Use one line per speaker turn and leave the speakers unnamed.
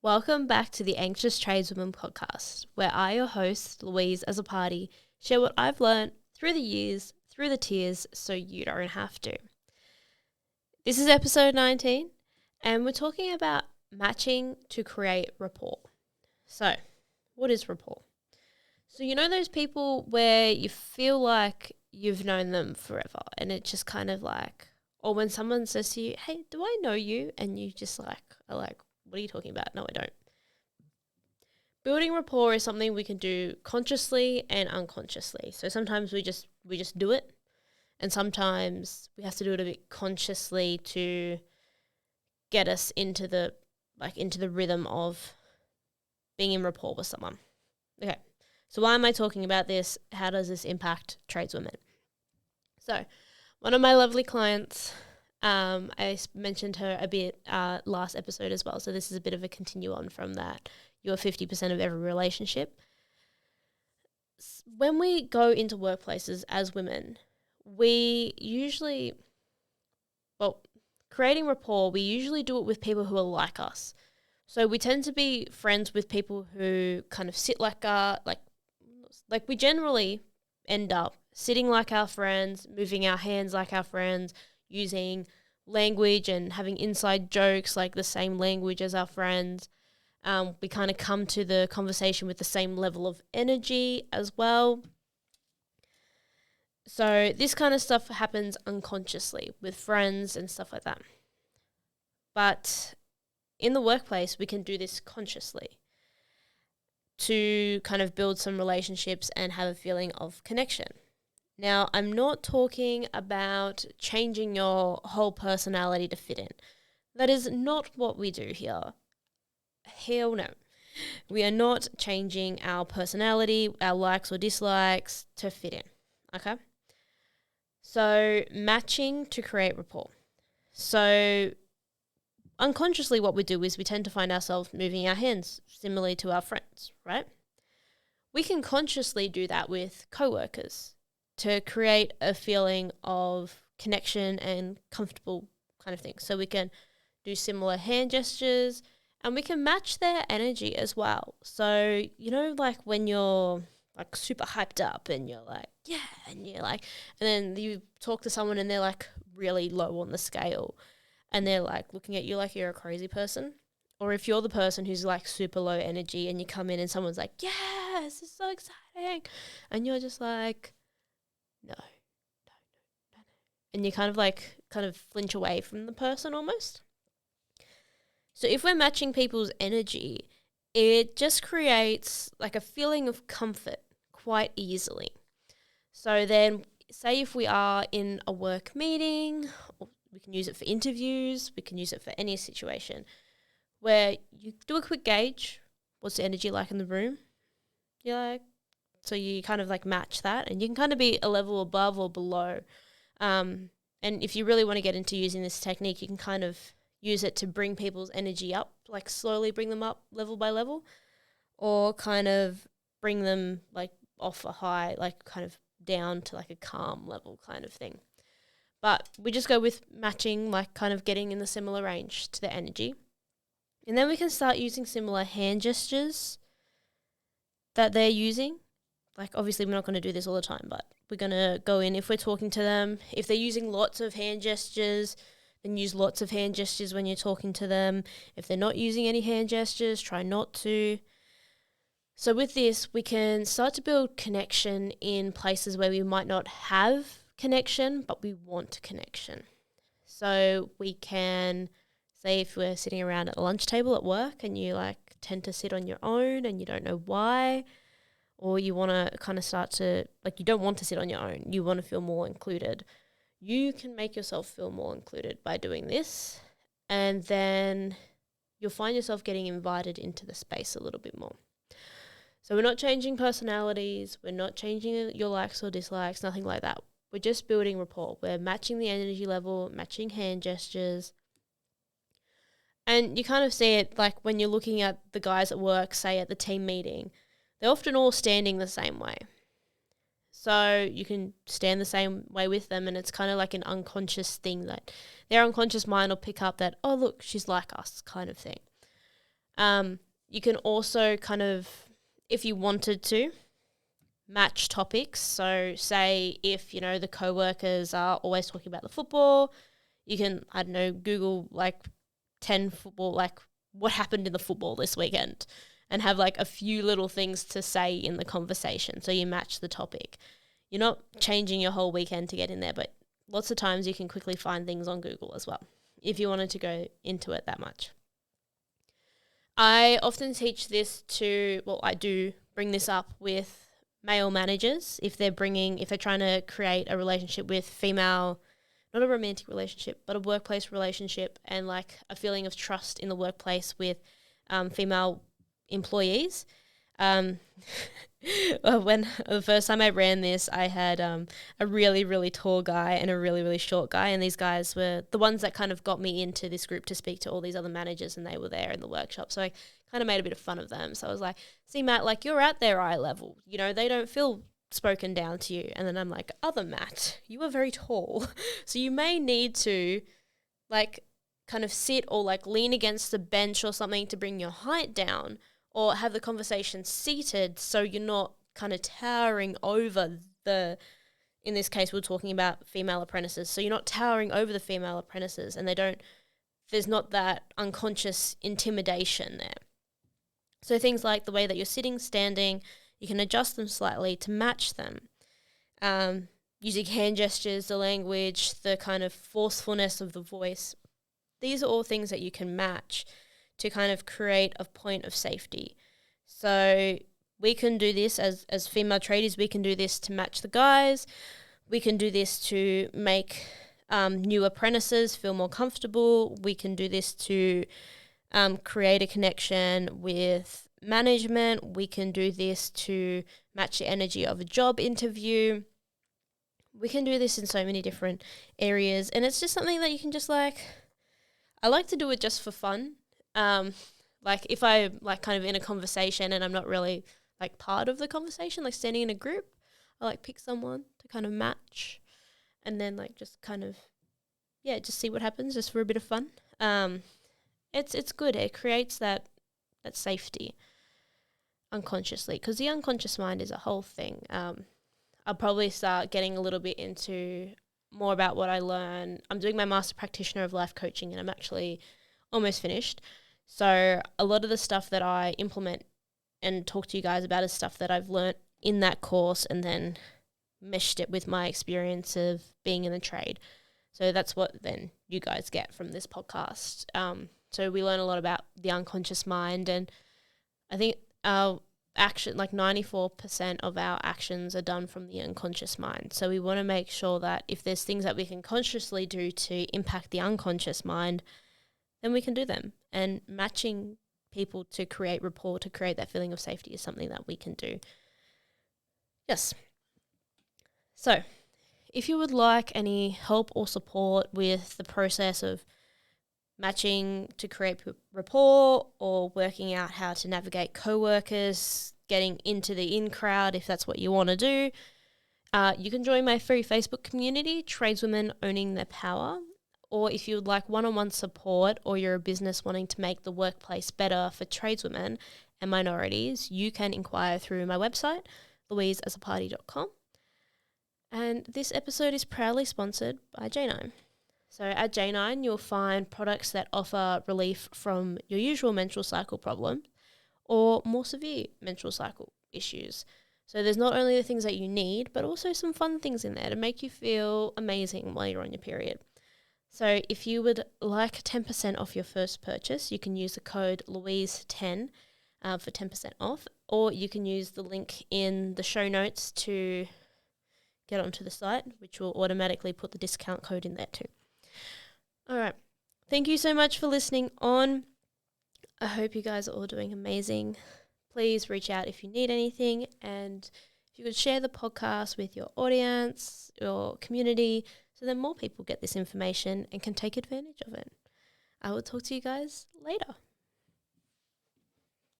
Welcome back to the Anxious Tradeswoman podcast, where I, your host, Louise, as a party, share what I've learned through the years, through the tears, so you don't have to. This is episode 19, and we're talking about matching to create rapport. So, what is rapport? So, you know those people where you feel like you've known them forever, and it's just kind of like, or when someone says to you, hey, do I know you? And you just are like, what are you talking about? No, I don't. Building rapport is something we can do consciously and unconsciously. So sometimes we just do it, and sometimes we have to do it a bit consciously to get us into the rhythm of being in rapport with someone. Okay. So why am I talking about this? How does this impact tradeswomen? So, one of my lovely clients, I mentioned her a bit last episode as well, so this is a bit of a continue on from that. You're 50% of every relationship. When we go into workplaces as women, we usually, creating rapport, we usually do it with people who are like us. So we tend to be friends with people who kind of sit like we generally end up sitting like our friends, moving our hands like our friends, using language and having inside jokes like the same language as our friends. We kind of come to the conversation with the same level of energy as well. So this kind of stuff happens unconsciously with friends and stuff like that. But in the workplace, we can do this consciously to kind of build some relationships and have a feeling of connection. Now, I'm not talking about changing your whole personality to fit in. That is not what we do here. Hell no. We are not changing our personality, our likes or dislikes to fit in. Okay? So, matching to create rapport. So, unconsciously what we do is we tend to find ourselves moving our hands similarly to our friends, right? We can consciously do that with coworkers to create a feeling of connection and comfortable kind of thing. So we can do similar hand gestures and we can match their energy as well. So, you know, like when you're like super hyped up and you're like, yeah, and you're like, and then you talk to someone and they're like really low on the scale and they're like looking at you like you're a crazy person. Or if you're the person who's like super low energy and you come in and someone's like, yeah, this is so exciting. And you're just like, no. And you kind of flinch away from the person almost. So if we're matching people's energy, it just creates like a feeling of comfort quite easily. So then say if we are in a work meeting, or we can use it for interviews, we can use it for any situation where you do a quick gauge, what's the energy like in the room? You're like, so you kind of like match that and you can kind of be a level above or below. And if you really want to get into using this technique, you can kind of use it to bring people's energy up, like slowly bring them up level by level, or kind of bring them like off a high, like kind of down to like a calm level kind of thing. But we just go with matching, like kind of getting in the similar range to the energy. And then we can start using similar hand gestures that they're using. Like obviously we're not going to do this all the time, but we're going to go in if we're talking to them. If they're using lots of hand gestures, then use lots of hand gestures when you're talking to them. If they're not using any hand gestures, try not to. So with this, we can start to build connection in places where we might not have connection, but we want connection. So we can say if we're sitting around at a lunch table at work and you like tend to sit on your own and you don't know why, or you want to kind of start to, like you don't want to sit on your own, you want to feel more included. You can make yourself feel more included by doing this, and then you'll find yourself getting invited into the space a little bit more. So we're not changing personalities, we're not changing your likes or dislikes, nothing like that. We're just building rapport. We're matching the energy level, matching hand gestures. And you kind of see it like when you're looking at the guys at work, say at the team meeting, they're often all standing the same way. So you can stand the same way with them, and it's kind of like an unconscious thing that their unconscious mind will pick up that, oh, look, she's like us kind of thing. You can also kind of, if you wanted to, match topics. So say if, the co-workers are always talking about the football, you can, I don't know, Google 10 football, what happened in the football this weekend, and have a few little things to say in the conversation. So you match the topic. You're not changing your whole weekend to get in there, but lots of times you can quickly find things on Google as well, if you wanted to go into it that much. I often teach this I do bring this up with male managers if they're trying to create a relationship with female, not a romantic relationship, but a workplace relationship, and a feeling of trust in the workplace with female employees. When the first time I ran this, I had a really, really tall guy and a really, really short guy, and these guys were the ones that kind of got me into this group to speak to all these other managers, and they were there in the workshop. So I kind of made a bit of fun of them. So I was like, see, Matt, you're at their eye level. They don't feel spoken down to you. And then I'm like, other Matt, you are very tall. So you may need to kind of sit or lean against the bench or something to bring your height down, or have the conversation seated so you're not kind of towering over in this case we're talking about female apprentices, so you're not towering over the female apprentices and there's not that unconscious intimidation there. So things like the way that you're sitting, standing, you can adjust them slightly to match them. Using hand gestures, the language, the kind of forcefulness of the voice. These are all things that you can match to kind of create a point of safety. So we can do this as female tradies, we can do this to match the guys. We can do this to make new apprentices feel more comfortable. We can do this to create a connection with management. We can do this to match the energy of a job interview. We can do this in so many different areas, and it's just something that you can just I like to do it just for fun. If I kind of in a conversation and I'm not really part of the conversation, standing in a group, I pick someone to kind of match, and then just kind of, just see what happens, just for a bit of fun. It's good. It creates that safety unconsciously, because the unconscious mind is a whole thing. I'll probably start getting a little bit into more about what I learn. I'm doing my Master Practitioner of Life Coaching, and I'm actually almost finished. So a lot of the stuff that I implement and talk to you guys about is stuff that I've learnt in that course, and then meshed it with my experience of being in the trade. So that's what then you guys get from this podcast. So we learn a lot about the unconscious mind, and I think our action, 94% of our actions are done from the unconscious mind. So we want to make sure that if there's things that we can consciously do to impact the unconscious mind, then we can do them. And matching people to create rapport, to create that feeling of safety, is something that we can do. Yes. So if you would like any help or support with the process of matching to create rapport, or working out how to navigate co-workers, getting into the in crowd, if that's what you want to do, you can join my free Facebook community, Tradeswomen Owning Their Power. Or if you would like one-on-one support, or you're a business wanting to make the workplace better for tradeswomen and minorities, you can inquire through my website, louiseasaparty.com. And this episode is proudly sponsored by Jnine. So at Jnine, you'll find products that offer relief from your usual menstrual cycle problem or more severe menstrual cycle issues. So there's not only the things that you need, but also some fun things in there to make you feel amazing while you're on your period. So if you would like 10% off your first purchase, you can use the code Louise10 for 10% off, or you can use the link in the show notes to get onto the site, which will automatically put the discount code in there too. All right. Thank you so much for listening on. I hope you guys are all doing amazing. Please reach out if you need anything, and if you could share the podcast with your audience, your community, so then more people get this information and can take advantage of it. I will talk to you guys later.